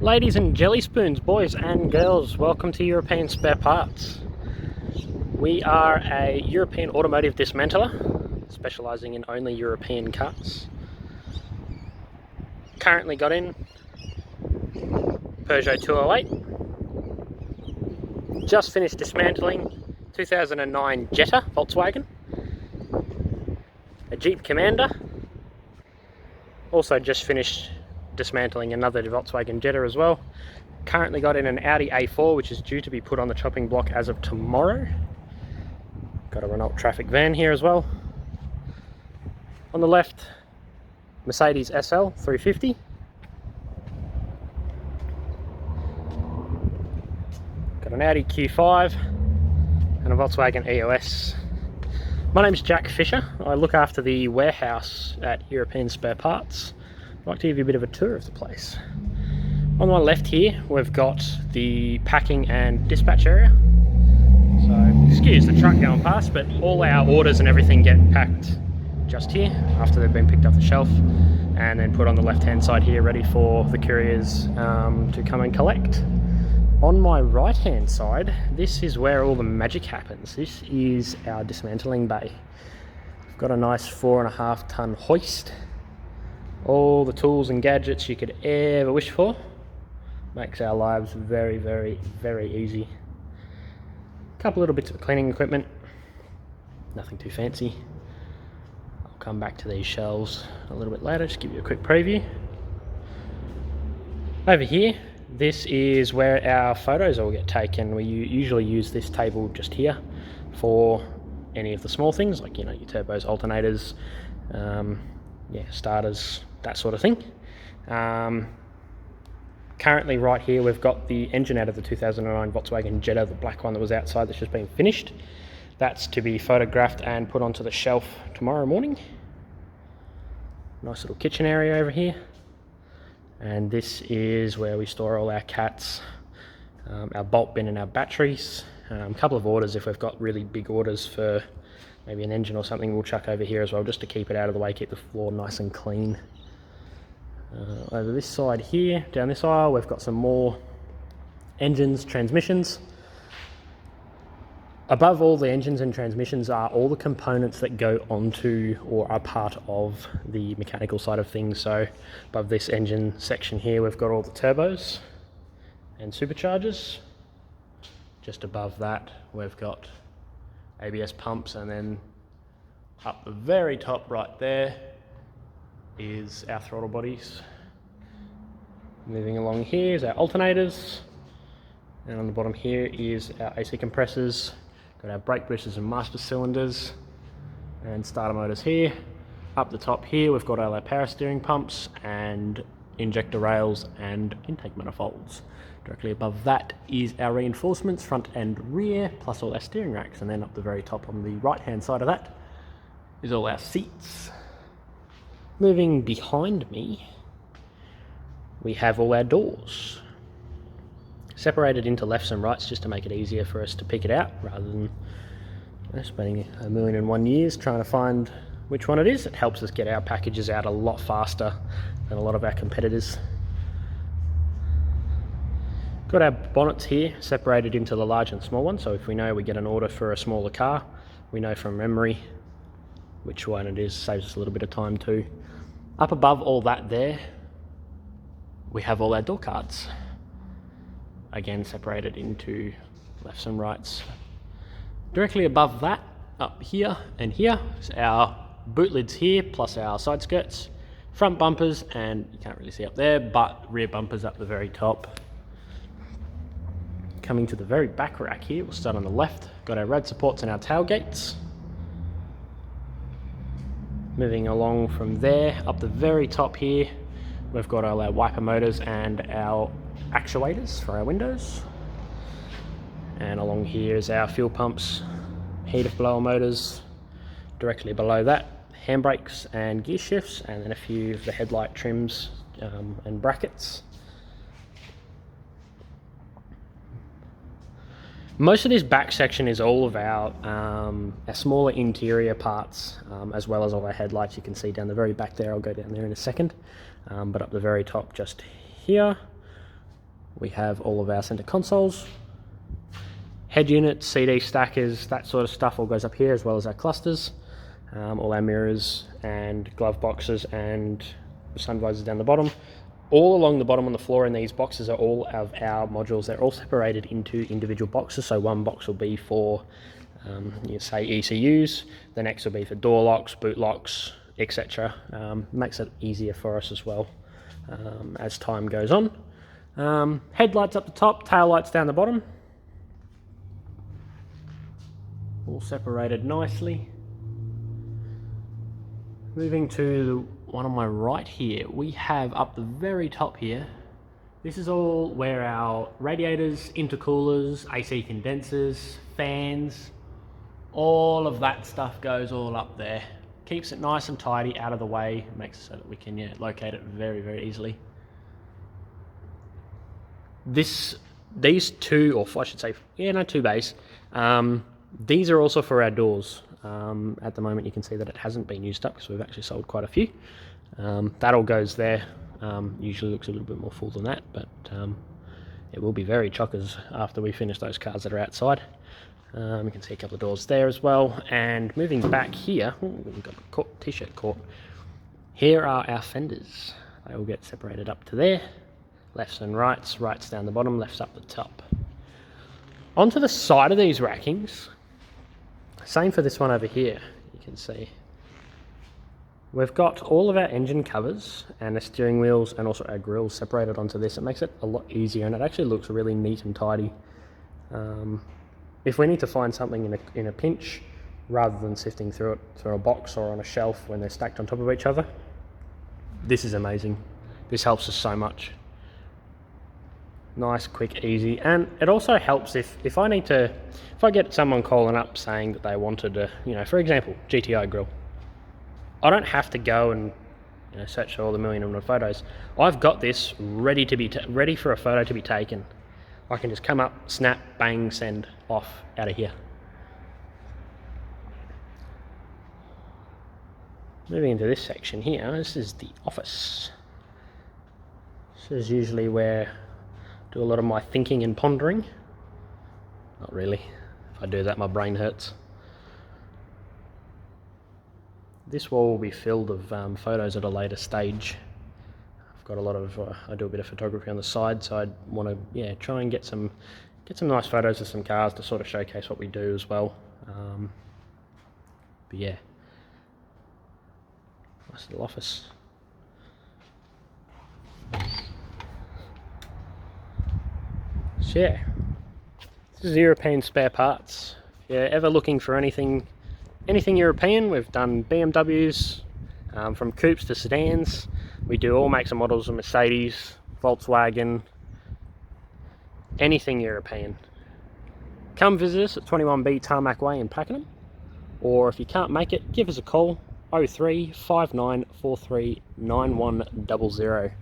Ladies and jelly spoons, boys and girls, welcome to European Spare Parts. We are a European automotive dismantler, specialising in only European cars. Currently got in Peugeot 208. Just finished dismantling 2009 Jetta Volkswagen, a Jeep Commander. Also just finished dismantling another Volkswagen Jetta as well. Currently got in an Audi A4, which is due to be put on the chopping block as of tomorrow. Got a Renault Traffic van here as well. On the left, Mercedes SL 350. Got an Audi Q5 and a Volkswagen EOS. My name's Jack Fisher. I look after the warehouse at European Spare Parts. I'd like to give you a bit of a tour of the place. On my left here, we've got the packing and dispatch area. So, excuse the truck going past, but all our orders and everything get packed just here after they've been picked off the shelf and then put on the left-hand side here, ready for the couriers to come and collect. On my right-hand side, this is where all the magic happens. This is our dismantling bay. We've got a nice 4.5 ton hoist. All the tools and gadgets you could ever wish for. Makes our lives very, very, very easy. A couple little bits of cleaning equipment. Nothing too fancy. I'll come back to these shelves a little bit later, just give you a quick preview. Over here, this is where our photos all get taken. We usually use this table just here for any of the small things, like, you know, your turbos, alternators, starters, that sort of thing. Currently right here we've got the engine out of the 2009 Volkswagen Jetta, the black one that was outside that's just been finished. That's to be photographed and put onto the shelf tomorrow morning. Nice little kitchen area over here. And this is where we store all our cats, our bolt bin and our batteries. A couple of orders, if we've got really big orders for maybe an engine or something, we'll chuck over here as well, just to keep it out of the way, keep the floor nice and clean. Over this side here, down this aisle, we've got some more engines, transmissions. Above all the engines and transmissions are all the components that go onto or are part of the mechanical side of things. So above this engine section here, we've got all the turbos and superchargers. Just above that, we've got ABS pumps, and then up the very top right there is our throttle bodies. Moving along here is our alternators, and on the bottom here is our AC compressors. Got our brake brushes and master cylinders and starter motors here. Up the top here we've got all our power steering pumps and injector rails and intake manifolds. Directly above that is our reinforcements, front and rear, plus all our steering racks. And then up the very top on the right hand side of that is all our seats. Moving behind me, we have all our doors, separated into lefts and rights just to make it easier for us to pick it out, rather than spending 1,000,001 years trying to find which one it is. It helps us get our packages out a lot faster than a lot of our competitors. Got our bonnets here separated into the large and small ones, so if we know we get an order for a smaller car, we know from memory which one it is. Saves us a little bit of time too. Up above all that there, we have all our door cards. Again, separated into lefts and rights. Directly above that, up here and here, is our boot lids here, plus our side skirts, front bumpers, and you can't really see up there, but rear bumpers up the very top. Coming to the very back rack here, we'll start on the left. Got our rad supports and our tailgates. Moving along from there, up the very top here, we've got all our wiper motors and our actuators for our windows. And along here is our fuel pumps, heater blower motors. Directly below that, handbrakes and gear shifts, and then a few of the headlight trims and brackets. Most of this back section is all of our smaller interior parts, as well as all our headlights. You can see down the very back there. I'll go down there in a second. But up the very top just here, we have all of our center consoles, head units, CD stackers, that sort of stuff all goes up here, as well as our clusters, all our mirrors and glove boxes and sun visors down the bottom. All along the bottom on the floor in these boxes are all of our modules. They're all separated into individual boxes. So one box will be for, say, ECUs. The next will be for door locks, boot locks, etc. Makes it easier for us as well as time goes on. Headlights up the top, tail lights down the bottom. All separated nicely. Moving to the one on my right here, we have up the very top here, this is all where our radiators, intercoolers, AC condensers, fans, all of that stuff goes all up there. Keeps it nice and tidy, out of the way, makes it so that we can locate it very, very easily. These two, or I should say, two bays, these are also for our doors. At the moment you can see that it hasn't been used up because we've actually sold quite a few. That all goes there. Usually looks a little bit more full than that, but it will be very chockers after we finish those cars that are outside. You can see a couple of doors there as well. And moving back here, we've got a t-shirt caught. Here are our fenders. They will get separated up to there. Lefts and rights, rights down the bottom, lefts up the top. Onto the side of these rackings, same for this one over here, you can see. We've got all of our engine covers and the steering wheels and also our grills separated onto this. It makes it a lot easier and it actually looks really neat and tidy. If we need to find something in a pinch, rather than sifting through it through a box or on a shelf when they're stacked on top of each other, this is amazing. This helps us so much. Nice, quick, easy, and it also helps if I get someone calling up saying that they wanted a, for example, GTI grill. I don't have to go and search for all the million and one photos. I've got this ready for a photo to be taken. I can just come up, snap, bang, send, off, out of here. Moving into this section here, this is the office. This is usually where do a lot of my thinking and pondering. Not really. If I do that, my brain hurts. This wall will be filled of photos at a later stage. I've got a lot of, I do a bit of photography on the side, so I want to try and get some nice photos of some cars to sort of showcase what we do as well. But yeah, nice little office. So yeah, this is European spare parts. If you're ever looking for anything European, we've done BMWs, from coupes to sedans. We do all makes and models of Mercedes, Volkswagen, anything European. Come visit us at 21B Tarmac Way in Pakenham, or if you can't make it, give us a call, 03 5943 9100.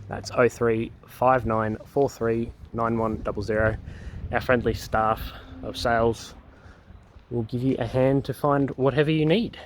That's 03 5943 9100. Our friendly staff of sales will give you a hand to find whatever you need.